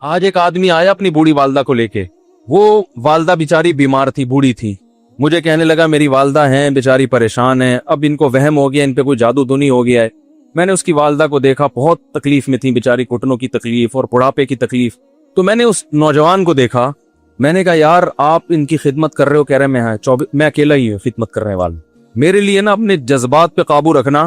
आज एक आदमी आया अपनी बूढ़ी वालदा को लेके। वो वालदा बेचारी बीमार थी, बूढ़ी थी। मुझे कहने लगा मेरी वालदा हैं बेचारी परेशान है, अब इनको वहम हो गया, इन पे कोई जादू तो नहीं हो गया है। मैंने उसकी वालदा को देखा, बहुत तकलीफ में थी बेचारी, घुटनों की तकलीफ और बुढ़ापे की तकलीफ। तो मैंने उस नौजवान को देखा, मैंने कहा यार आप इनकी खिदमत कर रहे हो? कह रहे मैं अकेला ही हूँ खिदमत करने वाला, मेरे लिए ना अपने जज्बात पे काबू रखना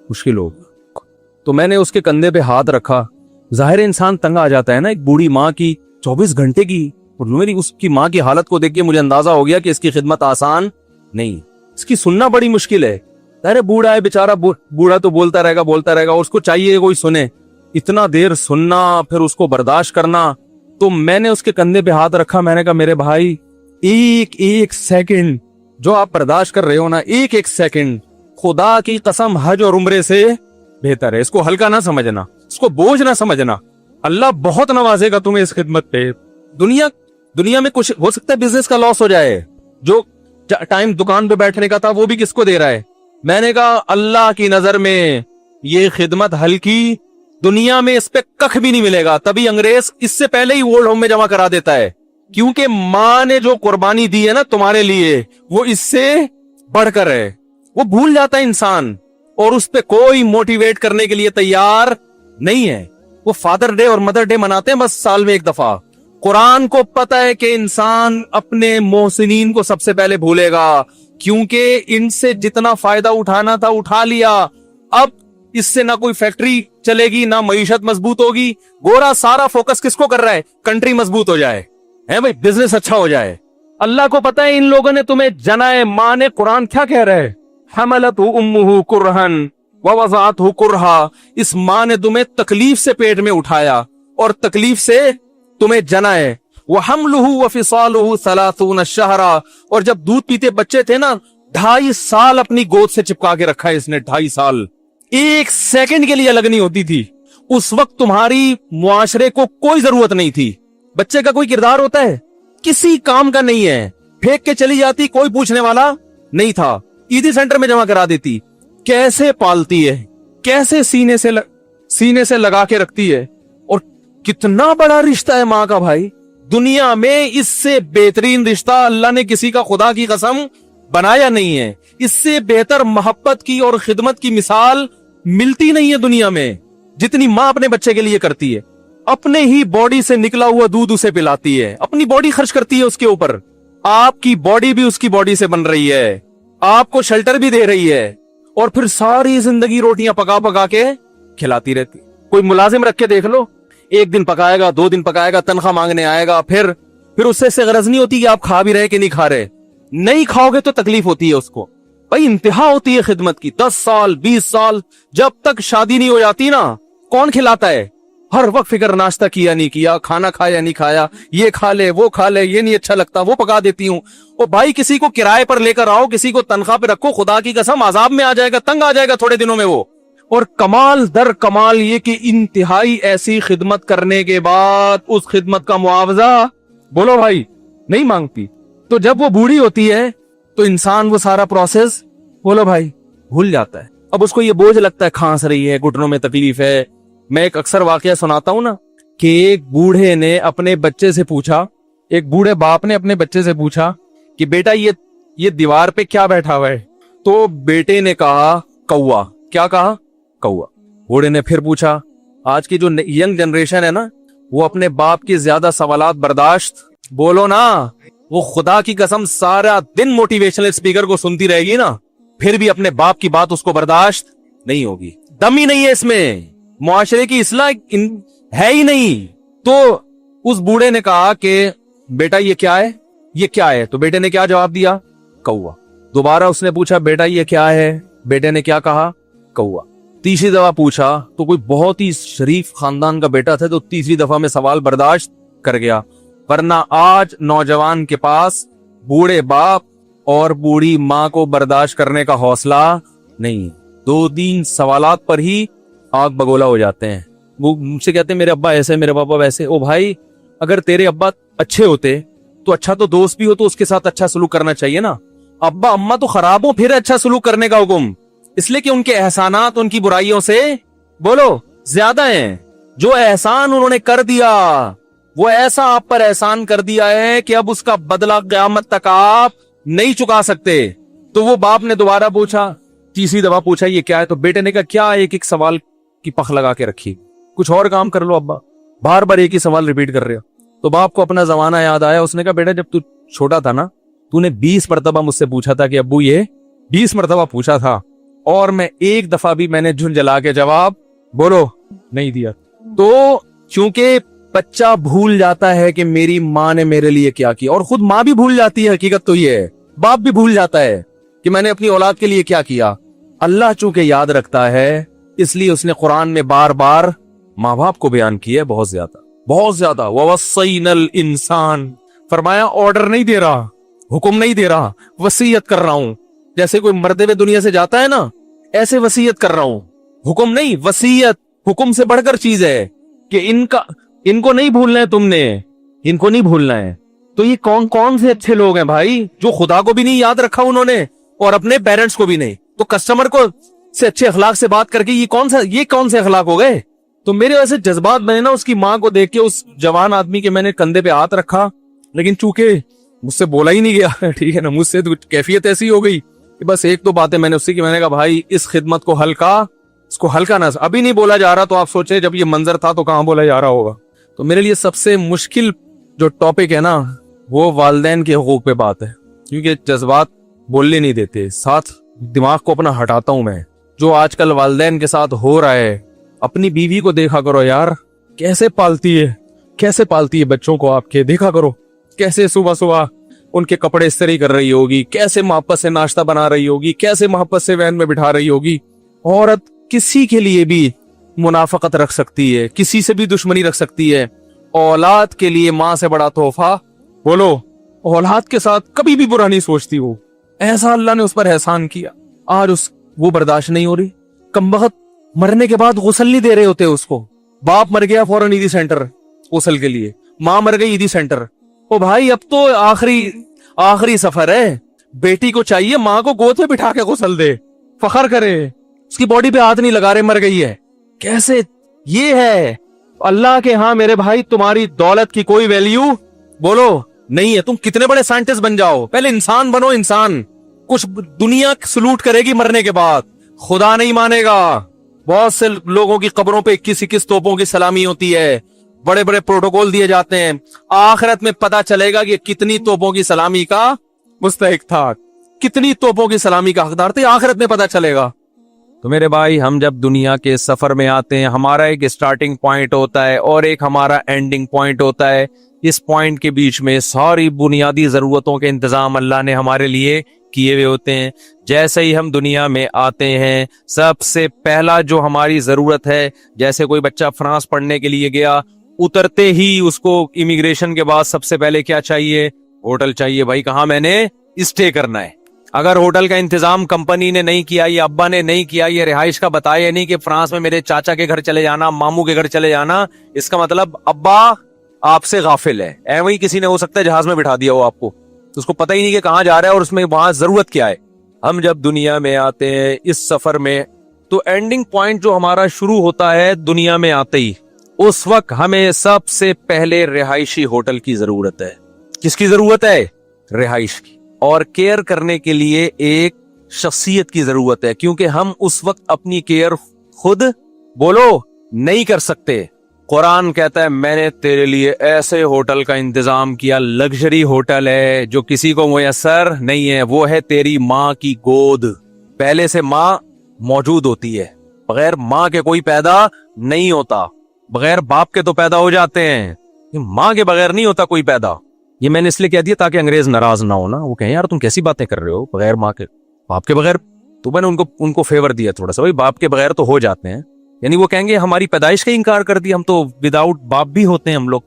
मुश्किल होगा। तो मैंने उसके कंधे पे हाथ रखा। जाहिर इंसान तंग आ जाता है ना, एक बूढ़ी माँ की 24 घंटे की, और मेरी उसकी माँ की हालत को देख के मुझे अंदाजा हो गया कि इसकी खिदमत आसान नहीं, इसकी सुनना बड़ी मुश्किल है। अरे बूढ़ा है बेचारा, बूढ़ा तो बोलता रहेगा, उसको चाहिए कोई सुने, इतना देर सुनना फिर उसको बर्दाश्त करना। तो मैंने उसके कंधे पे हाथ रखा, मैंने कहा मेरे भाई एक सेकंड जो आप बर्दाश्त कर रहे हो ना, एक सेकंड खुदा की कसम हज और उम्रे से बेहतर है। इसको हल्का ना समझना, इसको बोझ ना समझना, अल्लाह बहुत नवाजेगा तुम्हें इस खिदमत पे। दुनिया में कुछ हो सकता है बिजनेस का लॉस हो जाए, जो टाइम दुकान पे बैठने का था वो भी किसको दे रहा है। मैंने कहा अल्लाह की नजर में ये खिदमत हल्की, दुनिया में इस पे कख भी नहीं मिलेगा। तभी अंग्रेज इससे पहले ही ओल्ड होम में जमा करा देता है, क्योंकि माँ ने जो कुर्बानी दी है ना तुम्हारे लिए, वो इससे बढ़कर है। वो भूल जाता है इंसान, और उस पे कोई मोटिवेट करने के लिए तैयार नहीं है। वो फादर डे और मदर डे मनाते हैं बस साल में एक दफा। कुरान को पता है कि इंसान अपने मोहसिनीन को सबसे पहले भूलेगा, क्योंकि इनसे जितना फायदा उठाना था उठा लिया। अब इससे ना कोई फैक्ट्री चलेगी, ना मईशत मजबूत होगी। गोरा सारा फोकस किसको कर रहा है? कंट्री मजबूत हो जाए, है भाई, बिजनेस अच्छा हो जाए। अल्लाह को पता है इन लोगों ने तुम्हें जना है। माँ ने, कुरान क्या कह रहा है? हमलतहु उम्मुहु कुरहन व वज़अतहु कुरहा। इस माँ ने तुम्हें तकलीफ से पेट में उठाया और तकलीफ से तुम्हें जना है। व हमलुहु व फिसालुहु सलासून शहरा। और जब दूध पीते बच्चे थे ना, 2.5 साल अपनी गोद से चिपका के रखा है इसने, 2.5 साल। एक सेकंड के लिए अलग नहीं होती थी। उस वक्त तुम्हारी मुआशरे को कोई जरूरत नहीं थी। बच्चे का कोई किरदार होता है? किसी काम का नहीं है। फेंक के चली जाती, कोई पूछने वाला नहीं था। ईदी सेंटर में जमा करा देती। कैसे पालती है, कैसे सीने से लगा के रखती है, और कितना बड़ा रिश्ता है माँ का भाई। दुनिया में इससे बेहतरीन रिश्ता अल्लाह ने किसी का, खुदा की कसम, बनाया नहीं है। इससे बेहतर मोहब्बत की और खिदमत की मिसाल मिलती नहीं है दुनिया में, जितनी माँ अपने बच्चे के लिए करती है। अपने ही बॉडी से निकला हुआ दूध उसे पिलाती है, अपनी बॉडी खर्च करती है उसके ऊपर। आपकी बॉडी भी उसकी बॉडी से बन रही है, आपको शेल्टर भी दे रही है, और फिर सारी जिंदगी रोटियां पका पका के खिलाती रहती। कोई मुलाजिम रख के देख लो, 1 दिन पकाएगा, 2 दिन पकाएगा, तनख्वाह मांगने आएगा, फिर उससे गरज नहीं होती कि आप खा भी रहे कि नहीं खा रहे। नहीं खाओगे तो तकलीफ होती है उसको भाई, इंतहा होती है खिदमत की। 10 साल 20 साल जब तक शादी नहीं हो जाती ना, कौन खिलाता है? हर वक्त फिक्र, नाश्ता किया नहीं किया, खाना खाया नहीं खाया, ये खा ले वो खा ले, ये नहीं अच्छा लगता वो पका देती हूँ। ओ भाई, किसी को किराए पर लेकर आओ, किसी को तनख्वाह पे रखो, खुदा की कसम अजाब में आ जाएगा, तंग आ जाएगा थोड़े दिनों में वो। और कमाल दर कमाल ये कि इंतहाई ऐसी खिदमत करने के बाद उस खिदमत का मुआवजा, बोलो भाई, नहीं मांगती। तो जब वो बूढ़ी होती है तो इंसान वो सारा प्रोसेस, बोलो भाई, भूल जाता है। अब उसको ये बोझ लगता है, खांस रही है, घुटनों में तकलीफ है। मैं एक अक्सर वाकया सुनाता हूं ना, कि एक बूढ़े ने अपने बच्चे से पूछा, एक बूढ़े बाप ने अपने बच्चे से पूछा कि बेटा ये दीवार पे क्या बैठा हुआ है? तो बेटे ने कहा कौवा। क्या कहा? कौवा। बूढ़े ने फिर पूछा, आज की जो यंग जनरेशन है ना, वो अपने बाप की ज्यादा सवालात बर्दाश्त, बोलो ना, वो खुदा की कसम सारा दिन मोटिवेशनल स्पीकर को सुनती रहेगी ना, फिर भी अपने बाप की बात उसको बर्दाश्त नहीं होगी। दम ही नहीं है इसमें, मुआशरे की इस्लाह है ही नहीं। तो उस बूढ़े ने कहा कि बेटा ये क्या है, ये क्या है? तो बेटे ने क्या जवाब दिया? कौवा। दोबारा उसने पूछा, बेटा ये क्या है? बेटे ने क्या कहा? कौवा। तीसरी दफा पूछा तो कोई बहुत ही शरीफ खानदान का बेटा था, तो तीसरी दफा में सवाल बर्दाश्त कर गया। वरना आज नौजवान के पास बूढ़े बाप और बूढ़ी माँ को बर्दाश्त करने का हौसला नहीं। 2-3 सवालात पर ही आग बगोला हो जाते हैं। वो मुझसे कहते हैं मेरे अब्बा ऐसे, मेरे पापा वैसे। ओ भाई, अगर तेरे अब्बा अच्छे होते तो अच्छा तो दोस्त भी हो तो उसके साथ अच्छा सलूक करना चाहिए ना। अब्बा अम्मा तो खराब हो, फिर अच्छा सलूक करने का हुक्म, इसलिए कि उनके एहसानात उनकी बुराइयों से, बोलो, ज्यादा हैं। जो एहसान उन्होंने कर दिया وہ ایسا آپ پر احسان کر دیا ہے کہ اب اس کا بدلہ قیامت تک آپ نہیں چکا سکتے. تو وہ باپ نے دوبارہ پوچھا, تیسری دفعہ پوچھا یہ کیا ہے, تو بیٹے نے کہا کیا ایک ایک سوال کی پخ لگا کے رکھی, کچھ اور کام کر لو ابا, بار بار ایک ہی سوال ریپیٹ کر رہے ہو. تو باپ کو اپنا زمانہ یاد آیا, اس نے کہا بیٹا جب تو چھوٹا تھا نا, تو نے 20 مرتبہ مجھ سے پوچھا تھا کہ ابو یہ 20 مرتبہ پوچھا تھا, اور میں ایک دفعہ بھی میں نے جھنجھلا کے جواب بولو نہیں دیا. تو چونکہ بچہ بھول جاتا ہے کہ میری ماں نے میرے لیے کیا کیا, اور خود ماں بھی بھول جاتی ہے, حقیقت تو یہ ہے باپ بھی بھول جاتا ہے کہ میں نے اپنی اولاد کے لیے کیا کیا. اللہ چونکہ یاد رکھتا ہے اس لیے اس نے قرآن میں بار بار ماں باپ کو بیان کیا ہے, بہت زیادہ بہت زیادہ. وَوَصَّيْنَا الْإِنسَانَ, فرمایا آرڈر نہیں دے رہا, حکم نہیں دے رہا, وصیت کر رہا ہوں. جیسے کوئی مردے ہوئے دنیا سے جاتا ہے نا, ایسے وصیت کر رہا ہوں, حکم نہیں, وصیت. حکم سے بڑھ کر چیز ہے کہ ان کو نہیں بھولنا ہے, تم نے ان کو نہیں بھولنا ہے. تو یہ کون سے اچھے لوگ ہیں بھائی, جو خدا کو بھی نہیں یاد رکھا انہوں نے اور اپنے پیرنٹس کو بھی نہیں. تو کسٹمر کو سے اچھے اخلاق سے بات کر کے یہ کون سے اخلاق ہو گئے. تو میرے ویسے جذبات بنے نا, اس کی ماں کو دیکھ کے, اس جوان آدمی کے میں نے کندھے پہ ہاتھ رکھا, لیکن چونکہ مجھ سے بولا ہی نہیں گیا, ٹھیک ہے نا, مجھ سے کیفیت ایسی ہو گئی کہ بس ایک دو باتیں میں نے اس سے کی. میں نے کہا بھائی اس خدمت کو اس کو ہلکا نہ, ابھی نہیں بولا جا رہا, تو آپ سوچے جب یہ منظر تھا تو کہاں بولا جا رہا ہوگا. تو میرے لیے سب سے مشکل جو ٹاپک ہے نا, وہ والدین کے حقوق پہ بات ہے, کیونکہ جذبات بولنے نہیں دیتے, ساتھ دماغ کو اپنا ہٹاتا ہوں میں. جو آج کل والدین کے ساتھ ہو رہا ہے, اپنی بیوی کو دیکھا کرو یار, کیسے پالتی ہے بچوں کو آپ کے, دیکھا کرو کیسے صبح صبح ان کے کپڑے استری کر رہی ہوگی, کیسے محبت سے ناشتہ بنا رہی ہوگی, کیسے محبت سے وین میں بٹھا رہی ہوگی. عورت کسی کے لیے بھی منافقت رکھ سکتی ہے, کسی سے بھی دشمنی رکھ سکتی ہے. اولاد کے لیے ماں سے بڑا تحفہ بولو, اولاد کے ساتھ کبھی بھی برا نہیں سوچتی. وہ ایسا اللہ نے اس پر احسان کیا, آج وہ برداشت نہیں ہو رہی. کمبخت مرنے کے بعد غسل نہیں دے رہے ہوتے اس کو. باپ مر گیا فوراً عیدی سینٹر غسل کے لیے, ماں مر گئی عیدی سینٹر. او بھائی اب تو آخری سفر ہے, بیٹی کو چاہیے ماں کو گود میں بٹھا کے غسل دے, فخر کرے, اس کی باڈی پہ ہاتھ نہیں لگا رہے, مر گئی ہے. کیسے یہ ہے اللہ کے ہاں میرے بھائی, تمہاری دولت کی کوئی ویلیو بولو نہیں ہے. تم کتنے بڑے سائنٹسٹ بن جاؤ, پہلے انسان بنو. انسان کچھ دنیا سلوٹ کرے گی مرنے کے بعد, خدا نہیں مانے گا. بہت سے لوگوں کی قبروں پہ 21 توپوں کی سلامی ہوتی ہے, بڑے بڑے پروٹوکول دیے جاتے ہیں. آخرت میں پتا چلے گا کہ کتنی توپوں کی سلامی کا مستحق تھا, کتنی توپوں کی سلامی کا حقدار تھے, آخرت میں پتا چلے گا. تو میرے بھائی, ہم جب دنیا کے سفر میں آتے ہیں, ہمارا ایک سٹارٹنگ پوائنٹ ہوتا ہے اور ایک ہمارا اینڈنگ پوائنٹ ہوتا ہے. اس پوائنٹ کے بیچ میں ساری بنیادی ضرورتوں کے انتظام اللہ نے ہمارے لیے کیے ہوئے ہوتے ہیں. جیسے ہی ہم دنیا میں آتے ہیں, سب سے پہلا جو ہماری ضرورت ہے, جیسے کوئی بچہ فرانس پڑھنے کے لیے گیا, اترتے ہی اس کو امیگریشن کے بعد سب سے پہلے کیا چاہیے, ہوٹل چاہیے. بھائی کہاں میں نے اسٹے کرنا ہے. اگر ہوٹل کا انتظام کمپنی نے نہیں کیا, یا ابا نے نہیں کیا, یہ رہائش کا بتایا نہیں کہ فرانس میں میرے چاچا کے گھر چلے جانا, ماموں کے گھر چلے جانا, اس کا مطلب ابا آپ سے غافل ہے. ایویں کسی نے ہو سکتا ہے جہاز میں بٹھا دیا ہو آپ کو, اس کو پتہ ہی نہیں کہ کہاں جا رہا ہے اور اس میں وہاں ضرورت کیا ہے. ہم جب دنیا میں آتے ہیں اس سفر میں, تو اینڈنگ پوائنٹ جو ہمارا شروع ہوتا ہے دنیا میں آتے ہی, اس وقت ہمیں سب سے پہلے رہائشی ہوٹل کی ضرورت ہے. کس کی ضرورت ہے؟ رہائش کی. اور کیئر کرنے کے لیے ایک شخصیت کی ضرورت ہے, کیونکہ ہم اس وقت اپنی کیئر خود بولو نہیں کر سکتے. قرآن کہتا ہے میں نے تیرے لیے ایسے ہوٹل کا انتظام کیا, لگژری ہوٹل ہے جو کسی کو میسر نہیں ہے. وہ ہے تیری ماں کی گود. پہلے سے ماں موجود ہوتی ہے, بغیر ماں کے کوئی پیدا نہیں ہوتا. بغیر باپ کے تو پیدا ہو جاتے ہیں, ماں کے بغیر نہیں ہوتا کوئی پیدا. یہ میں نے اس لیے کہہ دیا تاکہ انگریز ناراض نہ ہو نا, وہ کہیں یار تم کیسی باتیں کر رہے ہو, بغیر ماں کے, باپ کے بغیر. تو میں نے ان کو فیور دیا تھوڑا سا, بھائی باپ کے بغیر تو ہو جاتے ہیں. یعنی وہ کہیں گے ہماری پیدائش کا انکار کر دیا, ہم تو وداؤٹ باپ بھی ہوتے ہیں ہم لوگ.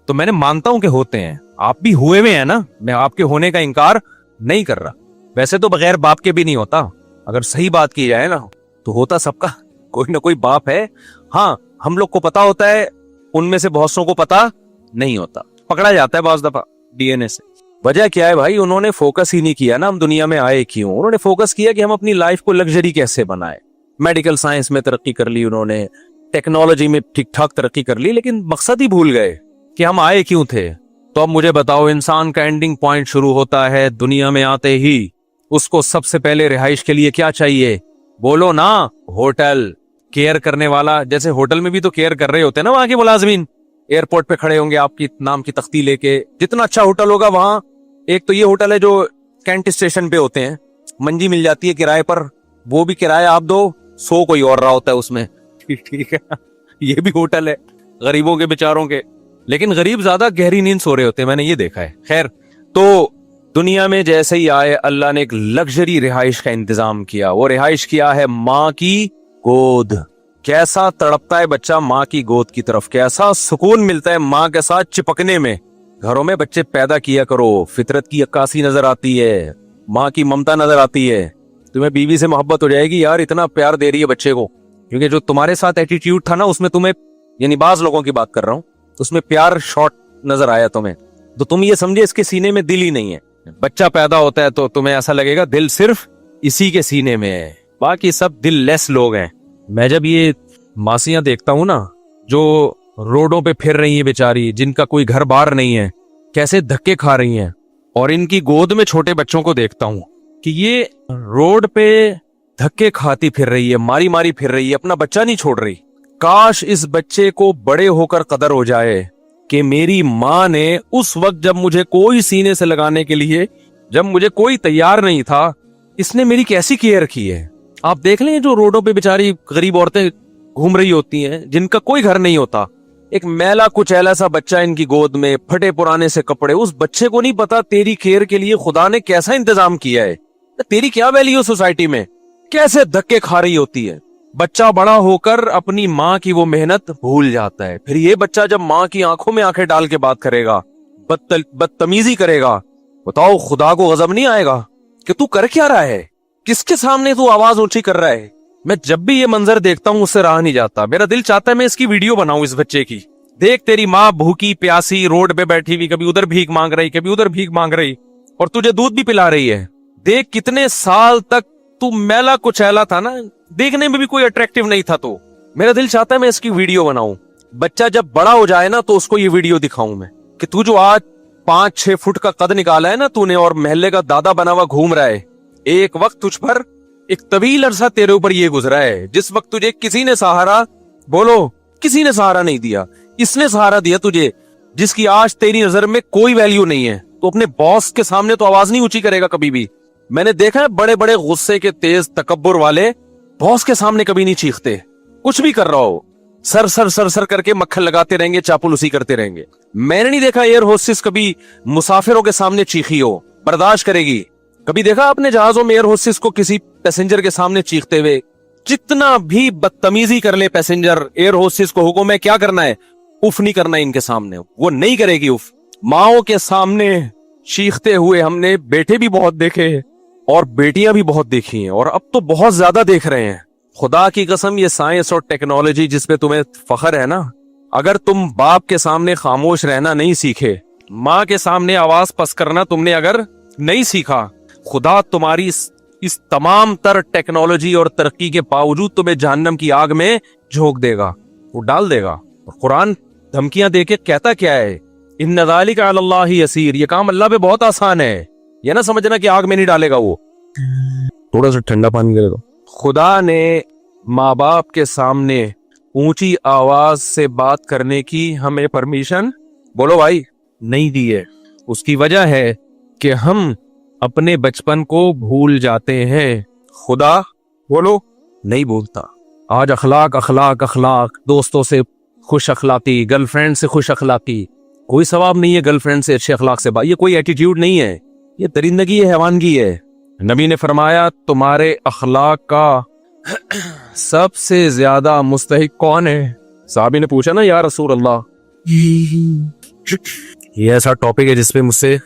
تو میں نے مانتا ہوں کہ ہوتے ہیں, آپ بھی ہوئے ہوئے ہیں نا, میں آپ کے ہونے کا انکار نہیں کر رہا. ویسے تو بغیر باپ کے بھی نہیں ہوتا, اگر صحیح بات کی جائے نا, تو ہوتا سب کا کوئی نہ کوئی باپ ہے. ہاں ہم لوگ کو پتا ہوتا ہے, ان میں سے بہت سو کو پتا نہیں ہوتا, پکڑا جاتا ہے بعض دفعہ ڈی این اے سے. وجہ کیا ہے بھائی, انہوں نے فوکس ہی نہیں کیا نا ہم دنیا میں آئے کیوں. انہوں نے فوکس کیا کہ ہم اپنی لائف کو لگژری کیسے بنائے. میڈیکل سائنس میں ترقی کر لی انہوں نے, ٹیکنالوجی میں ٹھیک ٹھاک ترقی کر لی, لیکن مقصد ہی بھول گئے. کہ ہم آئے کیوں تھے. تو اب مجھے بتاؤ, انسان کا اینڈنگ پوائنٹ شروع ہوتا ہے دنیا میں آتے ہی. اس کو سب سے پہلے رہائش کے لیے کیا چاہیے؟ بولو نا, ہوٹل. کیئر کرنے والا, جیسے ہوٹل میں بھی تو کیئر کر رہے ہوتے ہیں نا وہاں کے ملازمین. ایئرپورٹ پہ کھڑے ہوں گے آپ کی نام کی تختی لے کے. جتنا اچھا ہوٹل ہوگا وہاں, ایک تو یہ ہوٹل ہے جو کینٹ اسٹیشن پہ ہوتے ہیں, منجی مل جاتی ہے کرائے پر, وہ بھی کرایہ آپ دو, سو کوئی اور رہا ہوتا ہے اس میں. ٹھیک ہے, یہ بھی ہوٹل ہے غریبوں کے بیچاروں کے, لیکن غریب زیادہ گہری نیند سو رہے ہوتے ہیں, میں نے یہ دیکھا ہے. خیر, تو دنیا میں جیسے ہی آئے اللہ نے ایک لگژری رہائش کا انتظام کیا. وہ رہائش کیا ہے ماں کی گود. کیسا تڑپتا ہے بچہ ماں کی گود کی طرف, کیسا سکون ملتا ہے ماں کے ساتھ چپکنے میں. گھروں میں بچے پیدا کیا کرو, فطرت کی عکاسی نظر آتی ہے, ماں کی ممتا نظر آتی ہے. تمہیں بیوی سے محبت ہو جائے گی, یار اتنا پیار دے رہی ہے بچے کو. کیونکہ جو تمہارے ساتھ ایٹیٹیوڈ تھا نا, اس میں تمہیں, یعنی بعض لوگوں کی بات کر رہا ہوں, اس میں پیار شارٹ نظر آیا تمہیں, تو تم یہ سمجھے اس کے سینے میں دل ہی نہیں ہے. بچہ پیدا ہوتا ہے تو تمہیں ایسا لگے گا دل صرف اسی کے سینے میں ہے, باقی سب دل لیس لوگ ہیں. میں جب یہ ماسیاں دیکھتا ہوں نا جو روڈوں پہ پھر رہی ہیں بیچاری, جن کا کوئی گھر بار نہیں ہے, کیسے دھکے کھا رہی ہیں, اور ان کی گود میں چھوٹے بچوں کو دیکھتا ہوں کہ یہ روڈ پہ دھکے کھاتی پھر رہی ہے, ماری ماری پھر رہی ہے, اپنا بچہ نہیں چھوڑ رہی. کاش اس بچے کو بڑے ہو کر قدر ہو جائے کہ میری ماں نے اس وقت جب مجھے کوئی سینے سے لگانے کے لیے, جب مجھے کوئی تیار نہیں تھا, اس نے میری کیسی کیئر کی ہے. آپ دیکھ لیں جو روڈوں پہ بیچاری غریب عورتیں گھوم رہی ہوتی ہیں, جن کا کوئی گھر نہیں ہوتا, ایک میلا کچیلا سا بچہ ان کی گود میں, پھٹے پرانے سے کپڑے. اس بچے کو نہیں پتا تیری کیئر کے لیے خدا نے کیسا انتظام کیا ہے, تیری کیا ویلیو سوسائٹی میں, کیسے دھکے کھا رہی ہوتی ہے. بچہ بڑا ہو کر اپنی ماں کی وہ محنت بھول جاتا ہے. پھر یہ بچہ جب ماں کی آنکھوں میں آنکھیں ڈال کے بات کرے گا, بدتمیزی کرے گا, بتاؤ خدا کو غضب نہیں آئے گا کہ تو کر کیا رہا ہے, کس کے سامنے تو آواز اونچی کر رہا ہے. میں جب بھی یہ منظر دیکھتا ہوں اس سے رہا نہیں جاتا. میرا دل چاہتا ہے میں اس کی ویڈیو بناؤں اس بچے کی. دیکھ تیری ماں بھوکی پیاسی روڈ پہ بیٹھی ہوئی, کبھی ادھر بھیک مانگ رہی, کبھی ادھر بھیک مانگ رہی, اور تجھے دودھ بھی پلا رہی ہے. دیکھ کتنے سال تک تو میلا کچیلا تھا نا, دیکھنے میں بھی کوئی اٹریکٹیو نہیں تھا. تو میرا دل چاہتا ہے میں اس کی ویڈیو بناؤں. بچہ جب بڑا ہو جائے نا تو اس کو یہ ویڈیو دکھاؤں میں کہ تو جو آج 5-6 فٹ کا قد نکالا ہے نا تو نے, اور محلے کا دادا بنا ہوا گھوم رہا ہے, ایک وقت تجھ پر ایک طویل عرصہ تیرے اوپر یہ گزرا ہے, جس وقت تجھے کسی نے سہارا, بولو کسی نے سہارا نہیں دیا, اس نے سہارا دیا تجھے, جس کی آج تیری نظر میں کوئی ویلیو نہیں ہے. تو اپنے باس کے سامنے تو آواز نہیں اونچی کرے گا کبھی بھی. میں نے دیکھا ہے بڑے بڑے غصے کے تیز تکبر والے باس کے سامنے کبھی نہیں چیختے. کچھ بھی کر رہا ہو سر سر سر سر کر کے مکھن لگاتے رہیں گے, چاپلوسی کرتے رہیں گے. میں نے نہیں دیکھا ایئر ہوسٹس کبھی مسافروں کے سامنے چیخی ہو, برداشت کرے گی. کبھی دیکھا آپ نے جہازوں میں ایئر ہوسٹس کو کسی پیسنجر کے سامنے چیختے ہوئے؟ جتنا بھی بدتمیزی کر لے پیسنجر, ایئر ہوسٹس کو حکم ہے کیا کرنا ہے, اف نہیں کرنا ان کے سامنے. وہ نہیں کرے گی اف. ماؤں کے سامنے چیختے ہوئے ہم نے بیٹے بھی بہت دیکھے اور بیٹیاں بھی بہت دیکھی ہیں, اور اب تو بہت زیادہ دیکھ رہے ہیں. خدا کی قسم یہ سائنس اور ٹیکنالوجی جس پہ تمہیں فخر ہے نا, اگر تم باپ کے سامنے خاموش رہنا نہیں سیکھے, ماں کے سامنے آواز پس کرنا تم نے اگر نہیں سیکھا, خدا تمہاری اس تمام تر ٹیکنالوجی اور ترقی کے باوجود تمہیں جہنم کی آگ میں جھونک دے گا, وہ ڈال دے گا. اور قرآن دھمکیاں دے کے کہتا کیا ہے, ان ذالک علی اللہ یسیر, یہ کام اللہ پہ بہت آسان ہے. یہ نہ سمجھنا کہ آگ میں نہیں ڈالے گا وہ. تھوڑا سا ٹھنڈا پانی دے دو. خدا نے ماں باپ کے سامنے اونچی آواز سے بات کرنے کی ہمیں پرمیشن, بولو بھائی, نہیں دی ہے. اس کی وجہ ہے کہ ہم اپنے بچپن کو بھول جاتے ہیں. خدا بولو نہیں بھولتا. آج اخلاق اخلاق اخلاق, دوستوں سے خوش اخلاقی, گرل فرینڈ سے خوش اخلاقی, کوئی ثواب نہیں ہے گرل فرینڈ سے اچھے اخلاق سے بات. یہ کوئی ایٹیٹیوڈ نہیں ہے, یہ درندگی ہے, حیوانگی ہے. نبی نے فرمایا تمہارے اخلاق کا سب سے زیادہ مستحق کون ہے؟ صحابی نے پوچھا نا یا رسول اللہ. یہ ایسا ٹاپک ہے جس پہ مجھ سے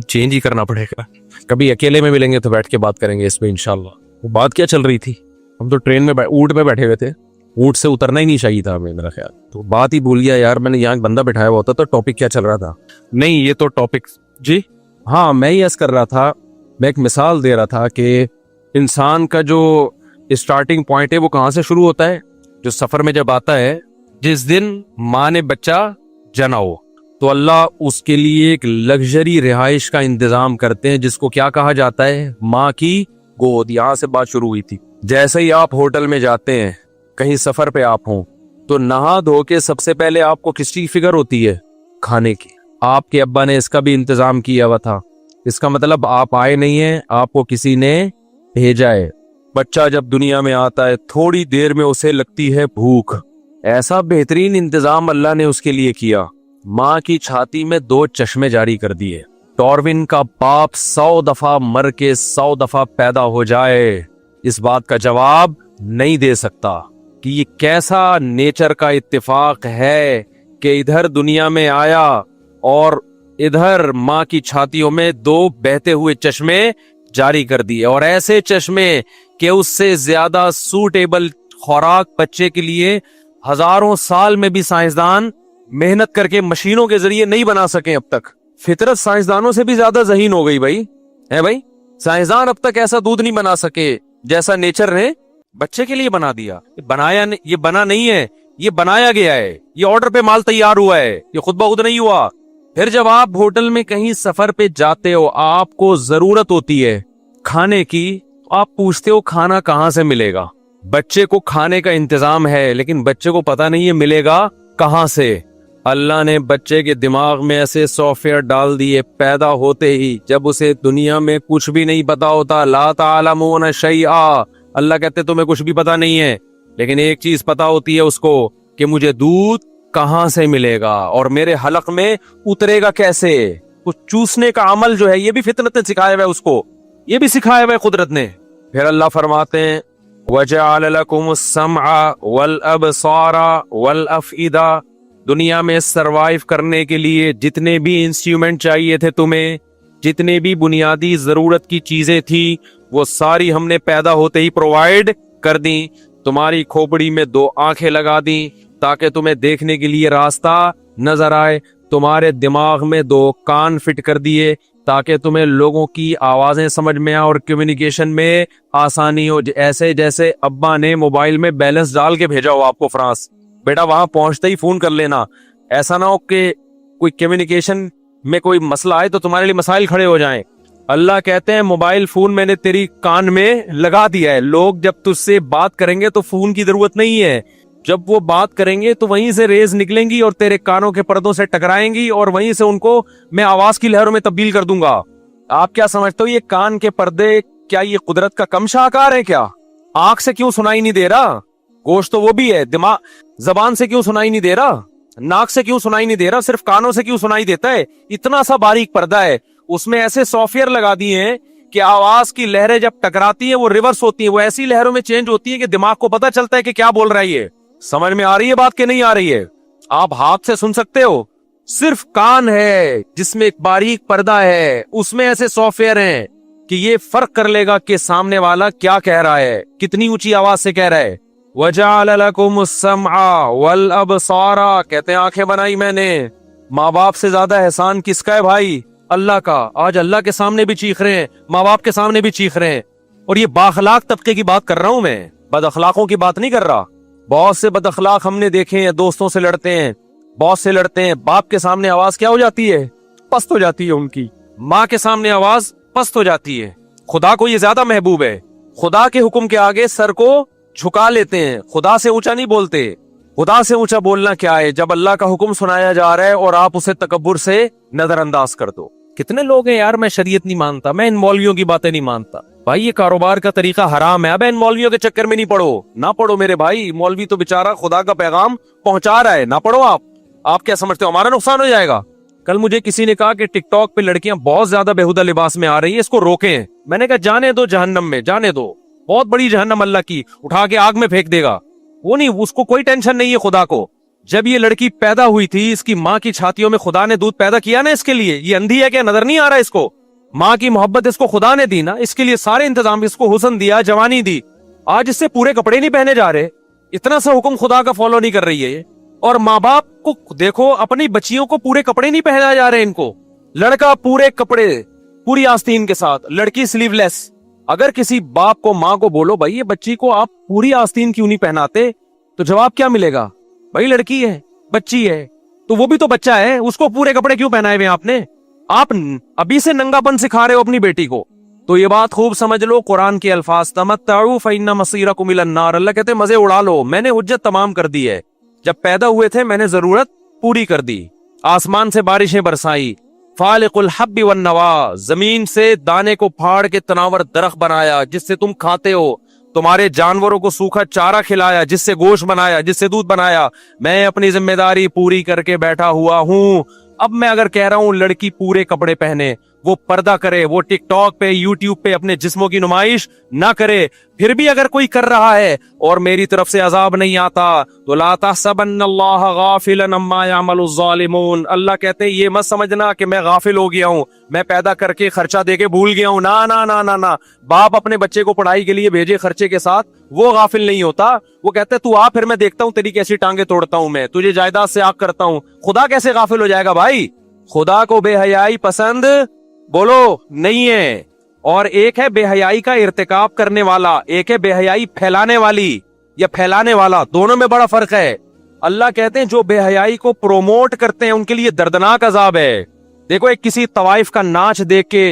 چینج ہی کرنا پڑے گا. کبھی اکیلے میں ملیں گے تو بیٹھ کے بات کریں گے اس پہ انشاءاللہ. وہ بات کیا چل رہی تھی, ہم تو ٹرین میں اونٹ میں بیٹھے ہوئے تھے, اونٹ سے اترنا ہی نہیں چاہیے تھا ہمیں, میرا خیال. تو بات ہی بھول گیا یار, میں نے یہاں بندہ بٹھایا ہوا ہوتا تو ٹاپک کیا چل رہا تھا. نہیں یہ تو ٹاپک, جی ہاں میں یہ کر رہا تھا, میں ایک مثال دے رہا تھا کہ انسان کا جو اسٹارٹنگ پوائنٹ ہے وہ کہاں سے شروع ہوتا ہے. جو سفر میں جب آتا ہے, جس دن ماں نے بچہ جنا ہو, تو اللہ اس کے لیے ایک لگژری رہائش کا انتظام کرتے ہیں جس کو کیا کہا جاتا ہے؟ ماں کی گود. یہاں سے بات شروع ہوئی تھی. جیسے ہی آپ ہوٹل میں جاتے ہیں, کہیں سفر پہ آپ ہوں, تو نہا دھو کے سب سے پہلے آپ کو کس کی فکر ہوتی ہے؟ کھانے کی. آپ کے ابا نے اس کا بھی انتظام کیا ہوا تھا. اس کا مطلب آپ آئے نہیں ہیں, آپ کو کسی نے بھیجا ہے. بچہ جب دنیا میں آتا ہے تھوڑی دیر میں اسے لگتی ہے بھوک. ایسا بہترین انتظام اللہ نے اس کے لیے کیا. ماں کی چھاتی میں 2 چشمے جاری کر دیے. ڈارون کا باپ 100 دفعہ مر کے 100 دفعہ پیدا ہو جائے, اس بات کا جواب نہیں دے سکتا کہ یہ کیسا نیچر کا اتفاق ہے کہ ادھر دنیا میں آیا اور ادھر ماں کی چھاتیوں میں 2 بہتے ہوئے چشمے جاری کر دیے, اور ایسے چشمے کہ اس سے زیادہ سوٹیبل خوراک بچے کے لیے ہزاروں سال میں بھی سائنسدان محنت کر کے مشینوں کے ذریعے نہیں بنا سکے اب تک. فطرت سائنسدانوں سے بھی زیادہ ذہین ہو گئی بھائی, ہے بھائی. سائنسدان اب تک ایسا دودھ نہیں بنا سکے جیسا نیچر نے بچے کے لیے بنا دیا. یہ بنا نہیں ہے, یہ بنایا گیا ہے, یہ آرڈر پہ مال تیار ہوا ہے, یہ خود بخود نہیں ہوا. پھر جب آپ ہوٹل میں کہیں سفر پہ جاتے ہو, آپ کو ضرورت ہوتی ہے کھانے کی, آپ پوچھتے ہو کھانا کہاں سے ملے گا. بچے کو کھانے کا انتظام ہے لیکن بچے کو پتا نہیں ہے ملے گا کہاں سے. اللہ نے بچے کے دماغ میں ایسے سافٹ ویئر ڈال دیے پیدا ہوتے ہی, جب اسے دنیا میں کچھ بھی نہیں پتا ہوتا. لا تعلمون شیئا, اللہ کہتے تمہیں کچھ بھی پتا نہیں ہے, لیکن ایک چیز پتا ہوتی ہے اس کو کہ مجھے دودھ کہاں سے ملے گا اور میرے حلق میں اترے گا کیسے. کچھ چوسنے کا عمل جو ہے یہ بھی فطرت نے سکھایا ہوا ہے اس کو, یہ بھی سکھایا ہوا ہے قدرت نے. پھر اللہ فرماتے ہیں وَجَعَلَ لَكُمُ السَّمْعَ وَالْأَبْصَارَ وَالْأَفْئِدَةَ, دنیا میں سروائیو کرنے کے لیے جتنے بھی انسٹرومنٹ چاہیے تھے تمہیں, جتنے بھی بنیادی ضرورت کی چیزیں تھی, وہ ساری ہم نے پیدا ہوتے ہی پرووائیڈ کر دیں. تمہاری کھوپڑی میں 2 آنکھیں لگا دیں تاکہ تمہیں دیکھنے کے لیے راستہ نظر آئے. تمہارے دماغ میں 2 کان فٹ کر دیے تاکہ تمہیں لوگوں کی آوازیں سمجھ میں آئیں اور کمیونیکیشن میں آسانی ہو. ایسے جیسے ابا نے موبائل میں بیلنس ڈال کے بھیجا ہو آپ کو فرانس, بیٹا وہاں پہنچتے ہی فون کر لینا. ایسا نہ ہو کہ کوئی کمیونیکیشن میں کوئی مسئلہ آئے تو تمہارے لیے مسائل کھڑے ہو جائیں. اللہ کہتے ہیں موبائل فون میں نے تیری کان میں لگا دیا ہے. لوگ جب تجھ سے بات کریں گے تو فون کی ضرورت نہیں ہے, جب وہ بات کریں گے تو وہیں سے ریز نکلیں گی اور تیرے کانوں کے پردوں سے ٹکرائیں گی اور وہیں سے ان کو میں آواز کی لہروں میں تبدیل کر دوں گا. آپ کیا سمجھتے ہو یہ کان کے پردے کیا یہ قدرت کا کم شاہکار ہے کیا؟ آنکھ سے کیوں سنائی نہیں دے رہا؟ گوشت تو وہ بھی ہے. دماغ زبان سے کیوں سنائی نہیں دے رہا؟ ناک سے کیوں سنائی نہیں دے رہا؟ صرف کانوں سے کیوں سنائی دیتا ہے؟ اتنا سا باریک پردہ ہے, اس میں ایسے سافٹ ویئر لگا دیے ہیں کہ آواز کی لہریں جب ٹکراتی ہیں وہ ریورس ہوتی ہیں, وہ ایسی لہروں میں چینج ہوتی ہیں کہ دماغ کو پتا چلتا ہے کہ کیا بول رہا ہے. یہ سمجھ میں آ رہی ہے بات کہ نہیں آ رہی ہے؟ آپ ہاتھ سے سن سکتے ہو, صرف کان ہے جس میں ایک باریک پردہ ہے, اس میں ایسے سافٹ ویئر ہیں کہ یہ فرق کر لے گا کہ سامنے والا کیا کہہ رہا ہے, کتنی اونچی آواز سے کہہ رہا ہے. وَجَعَلَ لَكُمُ السَّمْعَ وَالْأَبْصَارَ, کہتے ہیں آنکھیں بنائی میں نے. ماں باپ سے زیادہ احسان کس کا ہے بھائی؟ اللہ کا. آج اللہ کے سامنے بھی چیخ رہے ہیں, ماں باپ کے سامنے بھی چیخ رہے ہیں. اور یہ بااخلاق طبقے کی بات کر رہا ہوں میں, بد اخلاقوں کی بات نہیں کر رہا. بہت سے بد اخلاق ہم نے دیکھے ہیں, دوستوں سے لڑتے ہیں, باس سے لڑتے ہیں, باپ کے سامنے آواز کیا ہو جاتی ہے؟ پست ہو جاتی ہے ان کی. ماں کے سامنے آواز پست ہو جاتی ہے. خدا کو یہ زیادہ محبوب ہے. خدا کے حکم کے آگے سر کو جھکا لیتے ہیں, خدا سے اونچا نہیں بولتے. خدا سے اونچا بولنا کیا ہے جب اللہ کا حکم سنایا جا رہا ہے اور آپ اسے تکبر سے نظر انداز کر دو. کتنے لوگ ہیں یار, میں شریعت نہیں مانتا, میں ان مولویوں کی باتیں نہیں مانتا. بھائی یہ کاروبار کا طریقہ حرام ہے, اب ان مولویوں کے چکر میں نہیں پڑو. نہ پڑھو میرے بھائی, مولوی تو بیچارہ خدا کا پیغام پہنچا رہا ہے, نہ پڑھو. آپ کیا سمجھتے ہو ہمارا نقصان ہو جائے گا؟ کل مجھے کسی نے کہا کہ ٹک ٹاک پہ لڑکیاں بہت زیادہ بےہودہ لباس میں آ رہی ہیں, اس کو روکیں. میں نے کہا جانے دو جہنم میں, جانے دو. بہت بڑی جہنم اللہ کی, اٹھا کے آگ میں پھینک دے گا. وہ نہیں, اس کو کوئی ٹینشن نہیں ہے خدا کو. جب یہ لڑکی پیدا ہوئی تھی, اس کی ماں کی چھاتیوں میں خدا نے دودھ پیدا کیا نا اس کے لیے. یہ اندھی ہے کیا, نظر نہیں آ رہا اس کو؟ ماں کی محبت اس کو خدا نے دی نا, اس کے لیے سارے انتظام, اس کو حسن دیا, جوانی دی. آج اس سے پورے کپڑے نہیں پہنے جا رہے, اتنا سا حکم خدا کا فالو نہیں کر رہی ہے یہ. اور ماں باپ کو دیکھو, اپنی بچیوں کو پورے کپڑے نہیں پہنا جا رہے ان کو. لڑکا پورے کپڑے پوری آستین کے ساتھ, لڑکی سلیو لیس. اگر کسی باپ کو, ماں کو بولو بھائی یہ بچی کو آپ پوری آستین کیوں نہیں پہناتے, تو جواب کیا ملے گا؟ بھائی لڑکی ہے, بچی ہے, तो वो भी तो बच्चा है, उसको पूरे कपड़े क्यों पहनाए हुए हैं आपने? आप अभी से नंगापन सिखा रहे हो अपनी बेटी को। तो ये बात खूब समझ लो, कुरान के अल्फाज, तमत्तउ फइन्ना मसीरकुम इलन नार, अल्लाह कहते हैं मजे उड़ा लो, मैंने हुज्जत तमाम कर दी है। जब पैदा हुए थे मैंने जरूरत पूरी कर दी, आसमान से बारिशें बरसाई, फालिकुल हब्बि वन नवा, जमीन से दाने को फाड़ के तनावर दरख्त बनाया जिससे तुम खाते हो, तुम्हारे जानवरों को सूखा चारा खिलाया जिससे गोश्त बनाया, जिससे दूध बनाया। मैं अपनी जिम्मेदारी पूरी करके बैठा हुआ हूं। अब मैं अगर कह रहा हूं लड़की पूरे कपड़े पहने, वो पर्दा करे, वो टिकटॉक पे यूट्यूब पे अपने जिस्मों की नुमाइश ना करे, फिर भी अगर कोई कर रहा है और मेरी तरफ से अजाब नहीं आता तो ला तहसबन्नल्लाह गाफिलन अम्मा यामलुज़ ज़ालिमून, अल्लाह कहते हैं ये मत समझना कि मैं गाफिल हो गया हूं, मैं पैदा करके खर्चा देके भूल गया हूं। ना ना ना ना ना, बाप अपने बच्चे को पढ़ाई के लिए भेजे खर्चे के साथ, वो गाफिल नहीं होता। वो कहते हैं तू आ, फिर मैं देखता हूं तेरी कैसी टांगे तोड़ता हूं, मैं तुझे जायदाद से आग करता हूं। खुदा कैसे गाफिल हो जाएगा भाई? खुदा को बेहयाई पसंद बोलो नहीं है। और एक है बेहयाई का इर्तिकाब करने वाला, एक है बेहयाई फैलाने वाली या फैलाने वाला, दोनों में बड़ा फर्क है। अल्लाह कहते हैं जो बेहयाई को प्रोमोट करते हैं उनके लिए दर्दनाक अजाब है। देखो एक किसी तवाइफ का नाच देख के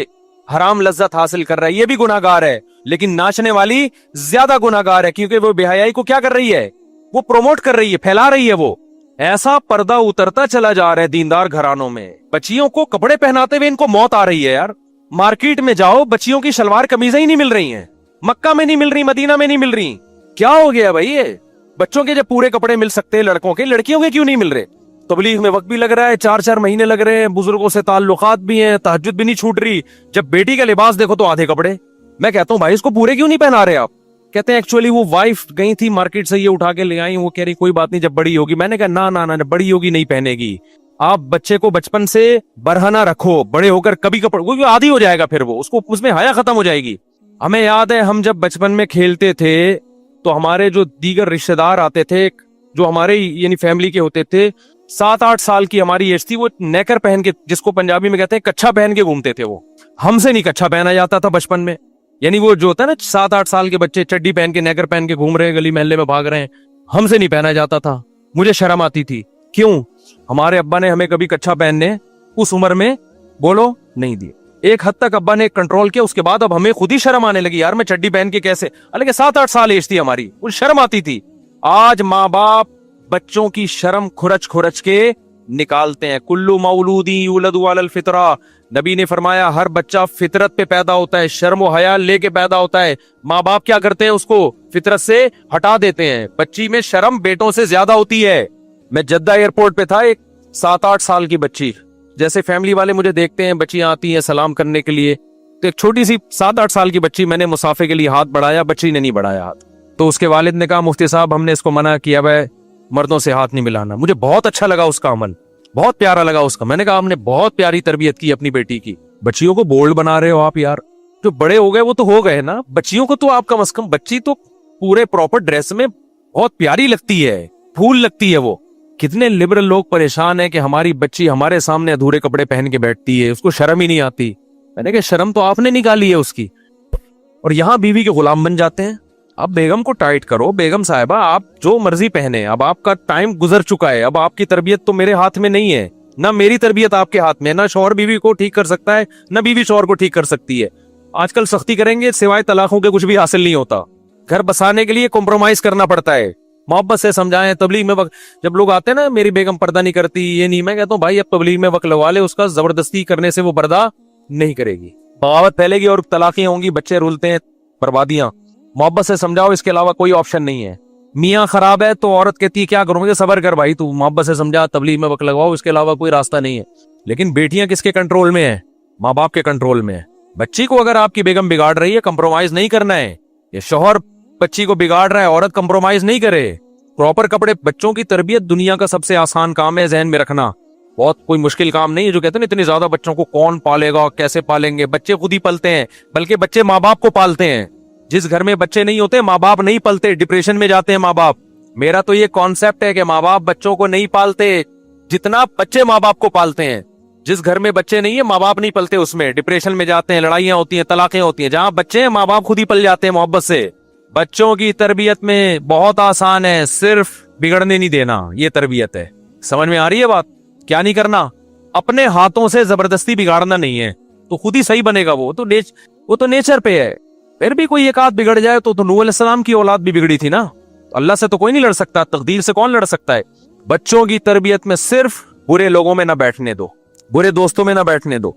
हराम लज्जत हासिल कर रहा है, ये भी गुनाहगार है, लेकिन नाचने वाली ज्यादा गुनाहगार है क्योंकि वो बेहयाई को क्या कर रही है? वो प्रोमोट कर रही है, फैला रही है। वो ऐसा पर्दा उतरता चला जा रहा है दीनदार घरानों में। बच्चियों को कपड़े पहनाते हुए इनको मौत आ रही है यार। मार्केट में जाओ, बच्चियों की शलवार कमीजें ही नहीं मिल रही हैं, मक्का में नहीं मिल रही, मदीना में नहीं मिल रही। क्या हो गया भाई? ये बच्चों के जब पूरे कपड़े मिल सकते हैं लड़कों के, लड़कियों के क्यों नहीं मिल रहे? तबलीग में वक्त भी लग रहा है, 4-4 महीने लग रहे हैं, बुजुर्गों से ताल्लुकात भी हैं, तहज्जुद भी नहीं छूट रही। जब बेटी का लिबास देखो तो आधे कपड़े। मैं कहता हूँ भाई इसको पूरे क्यों नहीं पहना रहे आप? कहते हैं एक्चुअली वो वाइफ गई थी मार्केट से, ये उठा के ले आई, वो कह रही कोई बात नहीं जब बड़ी होगी। मैंने कहा ना ना ना, बड़ी होगी नहीं पहनेगी। आप बच्चे को बचपन से बरहना रखो, बड़े होकर कभी कपड़े, वो आदी हो जाएगा, फिर वो उसको उसमें हया खत्म हो जाएगी। हमें याद है हम जब बचपन में खेलते थे तो हमारे जो दीगर रिश्तेदार आते थे जो हमारे यानी फैमिली के होते थे, 7-8 साल की हमारी एज थी, वो नेकर पहन के, जिसको पंजाबी में कहते हैं कच्छा पहन के घूमते थे। वो हमसे नहीं कच्छा पहना जाता था बचपन में। यानी वो जो होता है ना 7-8 साल के बच्चे चड्डी पहन के नेकर पहन के घूम रहे हैं, गली महल्ले में भाग रहे हैं, हमसे नहीं पहना जाता था। मुझे शर्म आती थी। क्यों? हमारे अब्बा ने हमें कभी कच्छा पहनने उस उम्र में बोलो नहीं दिए। एक हद तक अब्बा ने कंट्रोल किया, उसके बाद अब हमें खुद ही शर्म आने लगी, यार मैं चड्डी पहन के कैसे, हालांकि 7-8 साल एज थी हमारी, वो शर्म आती थी। आज माँ बाप बच्चों की शर्म खुरच खुरच के निकालते हैं। कुल्लू मौलूदी यूलदु अलल फितरा, नबी ने फरमाया हर बच्चा फितरत पे पैदा होता है, शर्म व हया लेके पैदा होता है। माँ बाप क्या करते हैं? उसको फितरत से हटा देते हैं। बच्ची में शर्म बेटों से ज्यादा होती है। मैं जद्दा एयरपोर्ट पे था, एक 7-8 साल की बच्ची, जैसे फैमिली वाले मुझे देखते हैं, बच्चियां आती हैं सलाम करने के लिए, तो एक छोटी सी 7-8 साल की बच्ची, मैंने मुसाफे के लिए हाथ बढ़ाया, बच्ची ने नहीं बढ़ाया हाथ, तो उसके वालिद ने कहा मुफ्ती साहब हमने इसको मना किया है मर्दों से हाथ नहीं मिलाना। मुझे बहुत अच्छा लगा उसका अमल, बहुत प्यारा लगा उसका। मैंने कहा हमने बहुत प्यारी तरबियत की अपनी बेटी की। बच्चियों को बोल्ड बना रहे हो आप यार, जो बड़े हो गए वो तो हो गए ना, बच्चियों को तो आप कम से कम, बच्ची तो पूरे प्रॉपर ड्रेस में बहुत प्यारी लगती है, फूल लगती है वो। कितने लिबरल लोग परेशान हैं कि हमारी बच्ची हमारे सामने अधूरे कपड़े पहन के बैठती है, उसको शर्म ही नहीं आती। मैंने कहा शर्म तो आपने निकाली है उसकी, और यहाँ बीवी के गुलाम बन जाते हैं। अब बेगम को टाइट करो, बेगम साहिबा आप जो मर्जी पहने, अब आपका टाइम गुजर चुका है, अब आपकी तरबियत तो मेरे हाथ में नहीं है, ना मेरी तरबियत आपके हाथ में, ना शौहर बीवी को ठीक कर सकता है, ना बीवी शौहर को ठीक कर सकती है। आजकल सख्ती करेंगे सिवाय तलाकों के कुछ भी हासिल नहीं होता। घर बसाने के लिए कॉम्प्रोमाइज करना पड़ता है, मोहब्बत से समझाएं। तबलीग में वक्त जब लोग आते हैं ना, मेरी बेगम पर्दा नहीं करती, ये नहीं, मैं कहता हूँ भाई अब तबलीग में वक्त लगवा ले उसका, जबरदस्ती करने से वो पर्दा नहीं करेगी, बगावत फैलेगी और तलाकें होंगी, बच्चे रुलते हैं, बर्बादियां। मोहब्बत से समझाओ, इसके अलावा कोई ऑप्शन नहीं है। मियाँ खराब है तो औरत कहती है क्या करूंगी, सबर कर भाई, तू मोहब्बत से समझा, तबलीग में वक्त लगवाओ, इसके अलावा कोई रास्ता नहीं है। लेकिन बेटियां किसके कंट्रोल में है? माँ बाप के कंट्रोल में है। बच्ची को अगर आपकी बेगम बिगाड़ रही है, कंप्रोमाइज नहीं करना है। ये शौहर बच्ची को बिगाड़ रहा है, औरत कंप्रोमाइज नहीं करे। प्रॉपर कपड़े, बच्चों की तरबियत दुनिया का सबसे आसान काम है, जहन में रखना, बहुत कोई मुश्किल काम नहीं है। जो कहते हैं इतने ज्यादा बच्चों को कौन पालेगा, कैसे पालेंगे, बच्चे खुद ही पलते हैं, बल्कि बच्चे माँ बाप को पालते हैं। जिस घर में बच्चे नहीं होते, माँ बाप नहीं पलते, डिप्रेशन में जाते हैं माँ बाप। मेरा तो ये कॉन्सेप्ट है कि माँ बाप बच्चों को नहीं पालते जितना बच्चे माँ बाप को पालते हैं। जिस घर में बच्चे नहीं है, माँ बाप नहीं पलते, उसमें डिप्रेशन में जाते हैं, लड़ाइयां होती हैं, तलाकें होती हैं। जहां बच्चे हैं, माँ बाप खुद ही पल जाते हैं मोहब्बत से। बच्चों की तरबियत में बहुत आसान है, सिर्फ बिगड़ने नहीं देना, ये तरबियत है। समझ में आ रही है बात? क्या नहीं करना, अपने हाथों से जबरदस्ती बिगाड़ना नहीं है, तो खुद ही सही बनेगा। वो तो नेचर पे है। फिर भी कोई एक आध बिगड़ जाए तो नूह अलैहिस्सलाम की औलाद भी बिगड़ी थी ना। तो अल्लाह से तो कोई नहीं लड़ सकता, तकदीर से कौन लड़ सकता है। बच्चों की तरबियत में सिर्फ बुरे लोगों में ना बैठने दो, बुरे दोस्तों में ना बैठने दो,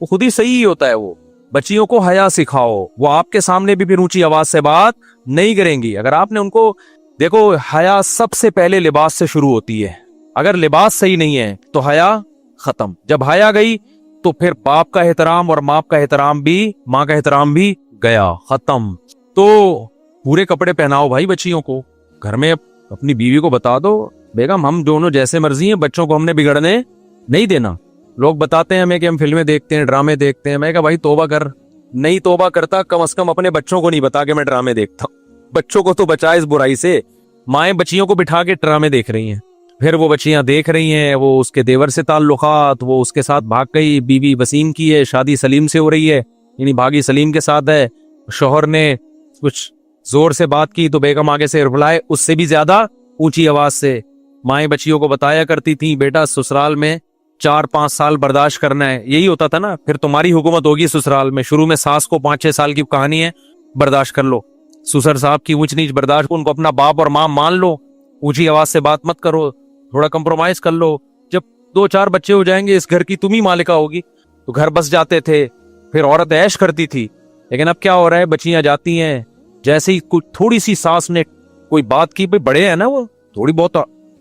वो खुद ही सही होता है। वो बच्चियों को हया सिखाओ, वो आपके सामने भी फिर ऊंची आवाज से बात नहीं करेंगी। अगर आपने उनको, देखो हया सबसे पहले लिबास से शुरू होती है। अगर लिबास सही नहीं है तो हया खत्म। जब हया गई तो फिर बाप का एहतराम और माँ का एहतराम भी, माँ का एहतराम भी गया, खत्म। तो पूरे कपड़े पहनाओ भाई बच्चियों को। घर में अपनी बीवी को बता दो, बेगम हम दोनों जैसे मर्जी हैं, बच्चों को हमने बिगड़ने नहीं देना। लोग बताते हैं हमें कि हम फिल्में देखते हैं, ड्रामे देखते हैं। मैं कहा भाई तौबा कर, नहीं तौबा करता कम से कम अपने बच्चों को नहीं बता के मैं ड्रामे देखता हूँ। बच्चों को तो बचा इस बुराई से। माएं बच्चियों को बिठा के ड्रामे देख रही हैं, फिर वो बच्चियां देख रही हैं, वो उसके देवर से ताल्लुकात, वो उसके साथ भाग गई, बीवी वसीम की है, शादी सलीम से हो रही है, यानी भागी सलीम के साथ है। शोहर ने कुछ जोर से बात की तो बेगम आगे से रिप्लाई उससे भी ज्यादा ऊंची आवाज से। माएं बच्चियों को बताया करती थी, बेटा ससुराल में 4-5 साल बर्दाश्त करना है। यही होता था ना, फिर तुम्हारी हुकूमत होगी ससुराल में। शुरू में सास को 5-6 साल की कहानी है, बर्दाश्त कर लो। ससुर साहब की ऊंच नीच बर्दाश्त, उनको अपना बाप और माँ मान लो, ऊंची आवाज से बात मत करो, थोड़ा कंप्रोमाइज कर लो। जब 2-4 बच्चे हो जाएंगे, इस घर की तुम ही मालिका होगी। तो घर बस जाते थे, फिर औरत ऐश करती थी। लेकिन अब क्या हो रहा है, बच्चियां जाती हैं, जैसे ही कुछ थोड़ी सी सास ने कोई बात की, भाई बड़े हैं ना वो, थोड़ी बहुत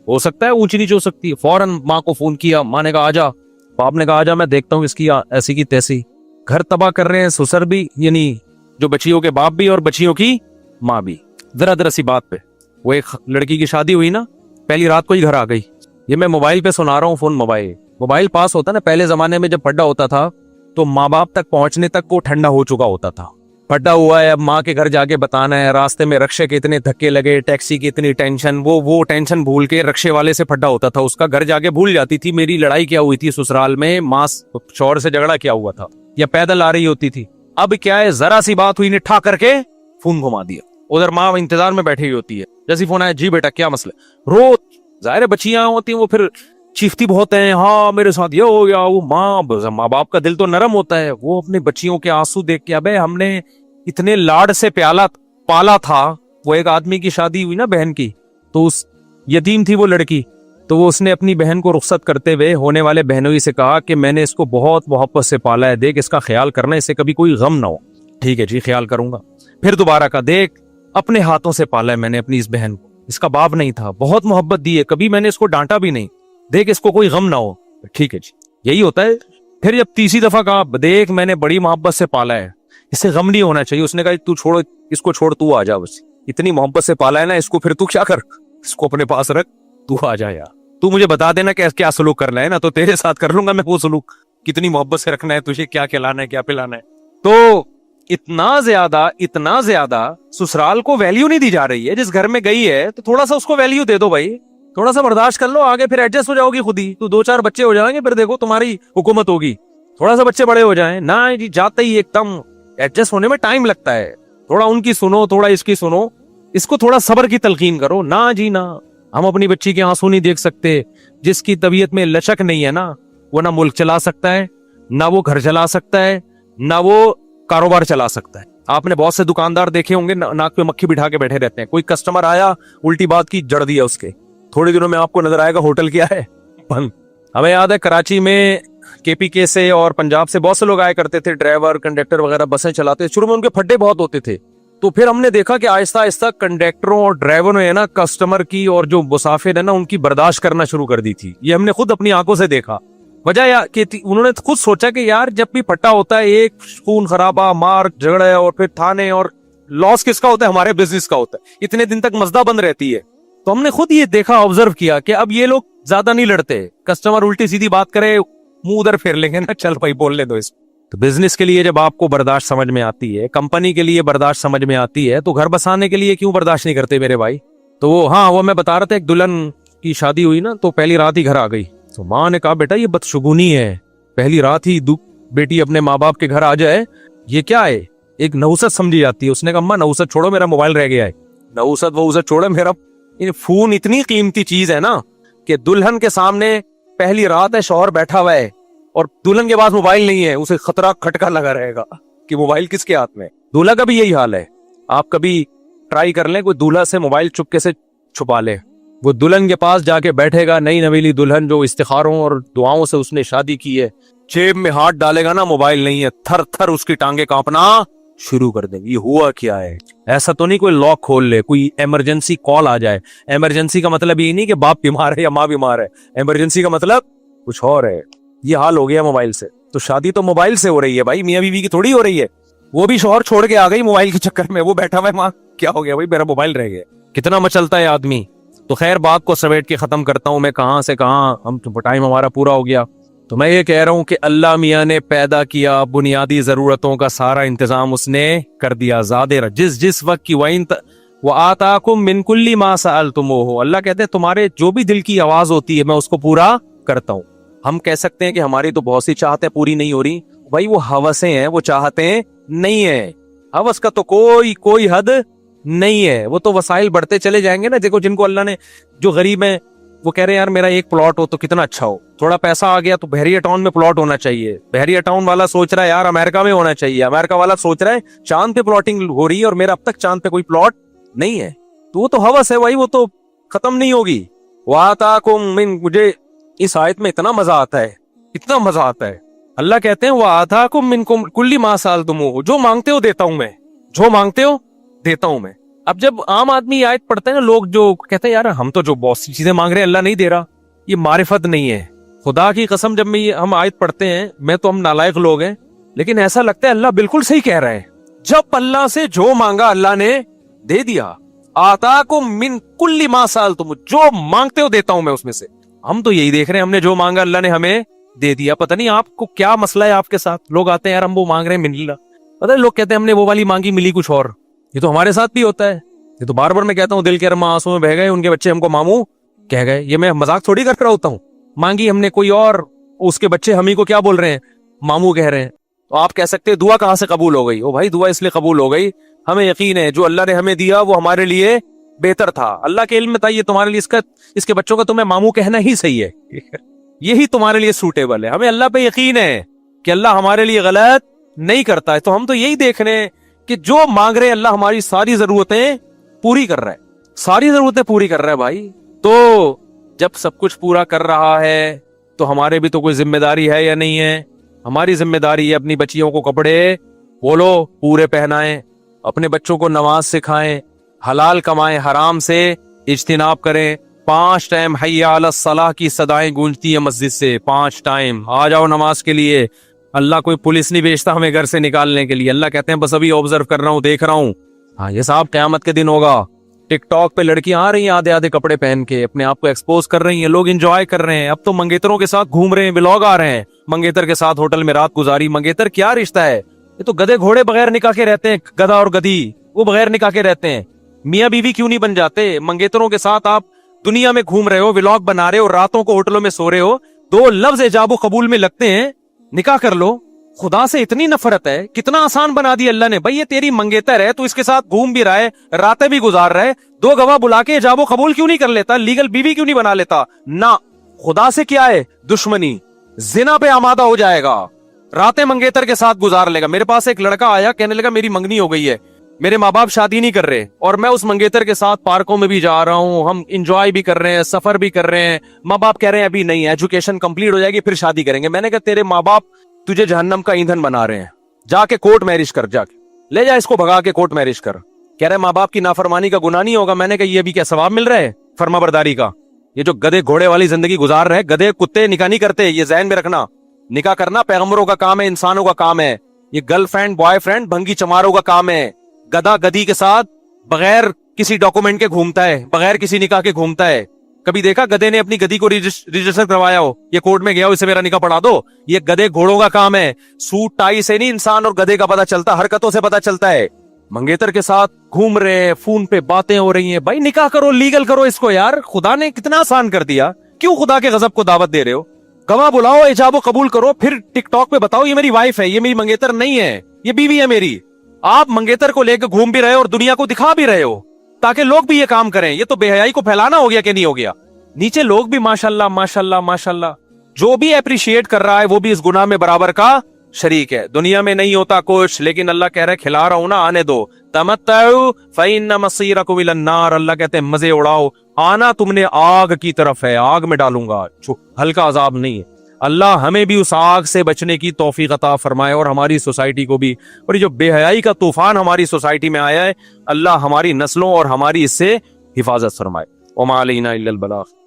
हो सकता है ऊंची नीच हो सकती है, फौरन माँ को फोन किया, माँ ने कहा आजा, बाप ने कहा आजा, मैं देखता हूँ इसकी ऐसी की तैसी। घर तबाह कर रहे हैं ससुर भी, यानी जो बच्चियों के बाप भी और बच्चियों की माँ भी। जरा सी बात पे वो एक लड़की की शादी हुई ना, पहली रात को ही घर आ गई। ये मैं मोबाइल पे सुना रहा हूँ, फोन मोबाइल पास होता ना, पहले जमाने में जब पड्डा होता था तो माँ बाप तक पहुंचने तक वो ठंडा हो चुका होता था। पड्डा हुआ है, अब माँ के घर जाके बताना है, रास्ते में रक्शे के इतने धक्के लगे, टैक्सी की इतनी टेंशन, वो टेंशन भूल के रक्शे वाले से फड्डा होता था, उसका घर जाके भूल जाती थी मेरी लड़ाई क्या हुई थी ससुराल में, माँ शौहर से झगड़ा क्या हुआ था, या पैदल आ रही होती थी। अब क्या है, जरा सी बात हुई ने ठा करके फोन घुमा दिया, उधर माँ इंतजार में बैठी हुई होती है। जैसे फोन आया, जी बेटा क्या मसला, रोज जाहिर है बच्चियां होती हैं वो फिर चीखती बहुत हैं, हाँ मेरे साथ ये हो गया, वो माँ बाप का दिल तो नरम होता है, वो अपने बच्चियों के आंसू देख के, अबे हमने इतने लाड से पाला था। वो एक आदमी की शादी हुई ना बहन की, तो उस यतीम थी वो लड़की, तो वो उसने अपनी बहन को रुखसत करते हुए होने वाले बहनोई से कहा कि मैंने इसको बहुत मोहब्बत से पाला है, देख इसका ख्याल करना, इससे कभी कोई गम ना हो। ठीक है जी ख्याल करूंगा। फिर दोबारा कहा, देख अपने हाथों से पाला है मैंने अपनी इस बहन को, इसका बाप नहीं था, बहुत मोहब्बत दी है, कभी मैंने इसको डांटा भी नहीं, देख इसको कोई गम ना हो। ठीक है जी, यही होता है। फिर जब तीसरी दफा कहा, देख मैंने बड़ी मोहब्बत से पाला है, इससे गम नहीं होना चाहिए, उसने कहा तू छोड़ इसको, छोड़ तू आ जा, बस इतनी मोहब्बत से पाला है ना इसको, फिर तू क्या कर, इसको अपने पास रख, तू आ जा यार, तू मुझे बता देना कि क्या सलूक करना है ना, तो तेरे साथ कर लूंगा मैं वो सलूक, कितनी मोहब्बत से रखना है तुझे, क्या खिलाना है क्या पिलाना है। तो इतना ज्यादा ससुराल को वैल्यू नहीं दी जा रही है। जिस घर में गई है तो थोड़ा सा उसको वैल्यू दे दो भाई, थोड़ा सा बर्दाश्त कर लो, आगे फिर एडजस्ट हो जाओगी खुद ही। तो 2-4 बच्चे हो जाएंगे, फिर देखो तुम्हारी हुकूमत होगी। थोड़ा सा बच्चे बड़े हो जाएं ना जी, जाते ही एकदम एडजस्ट होने में टाइम लगता है। थोड़ा उनकी सुनो, थोड़ा इसकी सुनो, इसको थोड़ा सब्र की तलकीन करो। ना जी ना, हम अपनी बच्ची के आंसू नहीं देख सकते। जिसकी तबीयत में लचक नहीं है ना, वो ना मुल्क चला सकता है, ना वो घर चला सकता है, ना वो कारोबार चला सकता है। आपने बहुत से दुकानदार देखे होंगे नाक पे मक्खी बिठा के बैठे रहते हैं। कोई कस्टमर आया, उल्टी बात की, जड़ दिया उसके, थोड़े दिनों में आपको नजर आएगा होटल क्या है, बंद। हमें याद है कराची में केपीके से और पंजाब से बहुत से लोग आया करते थे, ड्राइवर कंडक्टर वगैरह बसें चलाते। शुरू में उनके फड्डे बहुत होते थे, तो फिर हमने देखा कि आहिस्ता आहिस्ता कंडक्टरों और ड्राइवरों ने ना कस्टमर की और जो मुसाफिर है ना उनकी बर्दाश्त करना शुरू कर दी थी। ये हमने खुद अपनी आंखों से देखा। वजह कि उन्होंने खुद सोचा कि यार जब भी फट्टा होता है, एक खून खराबा, मार झगड़े और फिर थाने, और लॉस किसका होता है, हमारे बिजनेस का होता है। इतने दिन तक मजदा बंद रहती है। तो हमने खुद ये देखा, ऑब्जर्व किया कि अब ये लोग ज्यादा नहीं लड़ते। कस्टमर उल्टी सीधी बात करे, मुंह उधर फेर लेंगे ना, चल भाई बोलने दो इसको। तो बिजनेस के लिए जब आपको बर्दाश्त समझ में आती है, कंपनी के लिए बर्दाश्त समझ में आती है, तो घर बसाने के लिए क्यों बर्दाश्त नहीं करते मेरे भाई। तो वो मैं बता रहा था, एक दुल्हन की शादी हुई ना, तो पहली रात ही घर आ गई। तो माँ ने कहा बेटा ये बदशगुनी है, पहली रात ही बेटी अपने माँ बाप के घर आ जाए, ये क्या है, एक नहुसत समझी जाती है। उसने कहा अम्मा नहुसत छोड़ो, मेरा मोबाइल रह गया है। नहुसत वो छोड़ो, मेरा फोन इतनी कीमती चीज है ना कि दुल्हन के सामने पहली रात है, शौहर बैठा हुआ है और दुल्हन के पास मोबाइल नहीं है, उसे खतरा खटका लगा रहेगा कि मोबाइल किसके हाथ में। दूल्हा का भी यही हाल है। आप कभी ट्राई कर लें, कोई दूल्हा से मोबाइल चुपके से छुपा ले, वो दुल्हन के पास जाके बैठेगा, नई नवेली दुल्हन जो इस्तिखारों और दुआओं से उसने शादी की है, जेब में हाथ डालेगा ना, मोबाइल नहीं है, थर थर उसकी टांगे कांपना शुरू कर देंगी। ये हुआ क्या है? ऐसा तो नहीं कोई लॉक खोल ले, कोई इमरजेंसी कॉल आ जाए। इमरजेंसी का मतलब ये नहीं कि बाप बीमार है या माँ बीमार है, इमरजेंसी का मतलब कुछ और है। ये हाल हो गया मोबाइल से। तो शादी तो मोबाइल से हो रही है भाई, मियाँ बीवी की थोड़ी हो रही है। वो भी शौहर छोड़ के आ गई मोबाइल के चक्कर में, वो बैठा हुआ है, माँ क्या हो गया भाई, मेरा मोबाइल रह गया। कितना मचलता है आदमी। तो खैर बात को समेट के खत्म करता हूं मैं, कहां से कहां, हम तो टाइम हमारा पूरा हो गया। तो मैं ये कह रहा हूं कि अल्लाह मियाँ ने पैदा किया, बुनियादी जरूरतों का सारा इंतजाम उसने कर दिया। ज़ादिर जिस वक्त की वो आताकुम मिन कुल्ली मा सअलतुमूहु, अल्लाह कहते हैं तुम्हारे जो भी दिल की आवाज होती है मैं उसको पूरा करता हूं। हम कह सकते हैं कि हमारी तो बहुत सी चाहतें पूरी नहीं हो रही, भाई वो हवसें हैं, वो चाहतें नहीं है। हवस का तो कोई हद नहीं है, वो तो वसाइल बढ़ते चले जाएंगे ना। देखो जिनको अल्लाह ने, जो गरीब है वो कह रहे हैं यार मेरा एक प्लॉट हो तो कितना अच्छा हो, थोड़ा पैसा आ गया तो बहरिया टाउन में प्लॉट होना चाहिए। बहरिया टाउन वाला सोच रहा है यार अमेरिका में होना चाहिए, अमेरिका वाला सोच रहा है चांद पे प्लॉटिंग हो रही है और मेरा अब तक चांद पे कोई प्लॉट नहीं है। तो वो तो हवस है भाई, वो तो खत्म नहीं होगी। मुझे इस आयत में इतना मजा आता है, इतना मजा आता है। अल्लाह कहते हैं वाताकुम मिनकुम कुल्ली मा सअलतुमूहु, जो मांगते हो देता हूं मैं, जो मांगते हो देता हूं मैं। अब जब आम आदमी आयत पढ़ते हैं ना, लोग जो कहते हैं यार हम तो जो बहुत सी चीजें मांग रहे हैं अल्लाह नहीं दे रहा, ये मारिफत नहीं है। खुदा की कसम जब हम आयत पढ़ते हैं, मैं तो हम नालायक लोग हैं, लेकिन ऐसा लगता है अल्लाह बिल्कुल सही कह रहा है। जब अल्लाह से जो मांगा अल्लाह ने दे दिया। आताकुम मिन कुल्ली मा सअलतुम, जो मांगते हो देता हूं मैं उसमें से। हम तो यही देख रहे हैं, हमने जो मांगा अल्लाह ने हमें दे दिया। पता नहीं आपको क्या मसला है आपके साथ। लोग आते हैं यार हम वो मांग रहे हैं मिल रहा, पता है लोग कहते हैं हमने वो वाली मांगी मिली कुछ और। ये तो हमारे साथ भी होता है। ये तो बार बार मैं कहता हूँ दिल के अरमा आंसू में बह गए, उनके बच्चे हमको मामू कह गए। ये मैं मजाक थोड़ी कर रहा होता हूँ। मांगी हमने कोई और, उसके बच्चे हम ही को क्या बोल रहे हैं, मामू कह रहे हैं। तो आप कह सकते हैं दुआ कहां से कबूल हो गई। ओ भाई दुआ इसलिए कबूल हो गई, हमें यकीन है जो अल्लाह ने हमें दिया वो हमारे लिए बेहतर था। अल्लाह के इल्म में था ये तुम्हारे लिए, इसके बच्चों का तुम्हें मामू कहना ही सही है, यही तुम्हारे लिए सूटेबल है। हमें अल्लाह पे यकीन है कि अल्लाह हमारे लिए गलत नहीं करता है। तो हम तो यही देख रहे हैं कि जो मांग रहे हैं अल्लाह हमारी सारी जरूरतें पूरी कर रहा है, सारी जरूरतें पूरी कर रहा है भाई। तो जब सब कुछ पूरा कर रहा है तो हमारे भी तो कोई जिम्मेदारी है या नहीं है। हमारी जिम्मेदारी है अपनी बच्चियों को कपड़े बोलो पूरे पहनाएं, अपने बच्चों को नमाज सिखाएं, हलाल कमाएं, हराम से इज्तिनाब करें। 5 टाइम हय्या अला सलाह की सदाएं गूंजती है मस्जिद से, 5 टाइम आ जाओ नमाज के लिए। अल्लाह कोई पुलिस नहीं भेजता हमें घर से निकालने के लिए। अल्लाह कहते हैं बस अभी ऑब्जर्व कर रहा हूं, देख रहा हूं। हाँ ये साहब क़यामत के दिन होगा। टिकटॉक पे लड़कियां आ रही हैं आधे आधे कपड़े पहन के, अपने आप को एक्सपोज कर रही हैं, लोग एंजॉय कर रहे हैं। अब तो मंगेतरों के साथ घूम रहे हैं, व्लॉग आ रहे हैं, मंगेतर के साथ होटल में रात गुजारी। मंगेतर क्या रिश्ता है, ये तो गधे घोड़े बगैर निकाह के रहते हैं, गधा और गधी वो बगैर निकाह के रहते हैं। मियाँ बीवी क्यों नहीं बन जाते। मंगेतरों के साथ आप दुनिया में घूम रहे हो, व्लॉग बना रहे हो, रातों को होटलों में सो रहे हो, 2 लफ्ज इजाबो कबूल में लगते हैं, निकाह कर लो। खुदा से इतनी नफरत है, कितना आसान बना दिया अल्लाह ने। भाई ये तेरी मंगेतर है, तू इसके साथ घूम भी रहा है, रातें भी गुजार रहा है, 2 गवाह बुला के इजाबो कबूल क्यों नहीं कर लेता, लीगल बीवी क्यों नहीं बना लेता। ना, खुदा से क्या है दुश्मनी, जिना पे आमादा हो जाएगा, रातें मंगेतर के साथ गुजार लेगा। मेरे पास एक लड़का आया, कहने लगा मेरी मंगनी हो गई है, मेरे माँ बाप शादी नहीं कर रहे और मैं उस मंगेतर के साथ पार्कों में भी जा रहा हूँ, हम इंजॉय भी कर रहे हैं, सफर भी कर रहे हैं। माँ बाप कह रहे हैं अभी नहीं, एजुकेशन कंप्लीट हो जाएगी फिर शादी करेंगे। मैंने कहा तेरे माँ बाप तुझे जहन्नम का ईंधन बना रहे हैं, जाके कोर्ट मैरिज कर, जाके ले जा इसको भगा के कोर्ट मैरिज कर। कह रहे माँ बाप की नाफरमानी का गुनाह नहीं होगा। मैंने कहा ये भी क्या सवाब मिल रहा है फर्माबरदारी का। ये जो गधे घोड़े वाली जिंदगी गुजार रहे, गधे कुत्ते निकाह नहीं करते, ये ज़हन में रखना। निकाह करना पैगंबरों का काम है, इंसानों का काम है। ये गर्लफ्रेंड बॉयफ्रेंड भंगी चमारों का काम है। गधा गधी के साथ बगैर किसी डॉक्यूमेंट के घूमता है, बगैर किसी निकाह के घूमता है। कभी देखा गधे ने अपनी गधी को रजिस्टर करवाया हो, ये कोर्ट में गया हो इसे मेरा निकाह पढ़ा दो। ये गधे घोड़ों का काम है। सूट टाई से नहीं इंसान और गधे का पता चलता, हरकतों से पता चलता है। मंगेतर के साथ घूम रहे हैं, फोन पे बातें हो रही हैं। भाई निकाह करो, लीगल करो इसको यार। खुदा ने कितना आसान कर दिया, क्यों खुदा के गजब को दावत दे रहे हो। गवाह बुलाओ, इजाबो कबूल करो, फिर टिकटॉक पे बताओ ये मेरी वाइफ है, ये मेरी मंगेतर नहीं है, ये बीवी है मेरी। आप मंगेतर को लेकर घूम भी रहे हो और दुनिया को दिखा भी रहे हो ताकि लोग भी ये काम करें। ये तो बेहयाई को फैलाना हो गया कि नहीं हो गया। नीचे लोग भी माशाल्लाह माशाल्लाह माशाल्लाह, जो भी अप्रिशिएट कर रहा है वो भी इस गुनाह में बराबर का शरीक है। दुनिया में नहीं होता कुछ, लेकिन अल्लाह कह रहा है खिला रहा हूं ना, आने दो। तमत्तउ फइन्ना मसीरकुम इलन नार, अल्लाह कहते हैं मजे उड़ाओ, आना तुमने आग की तरफ है, आग में डालूंगा, हल्का अजाब नहीं है। अल्लाह हमें भी उस आग से बचने की तौफीक अता फरमाए और हमारी सोसाइटी को भी। और ये जो बेहयाई का तूफान हमारी सोसाइटी में आया है, अल्लाह हमारी नस्लों और हमारी इससे हिफाजत फरमाए। वमा अलैना इल्लल बलाग।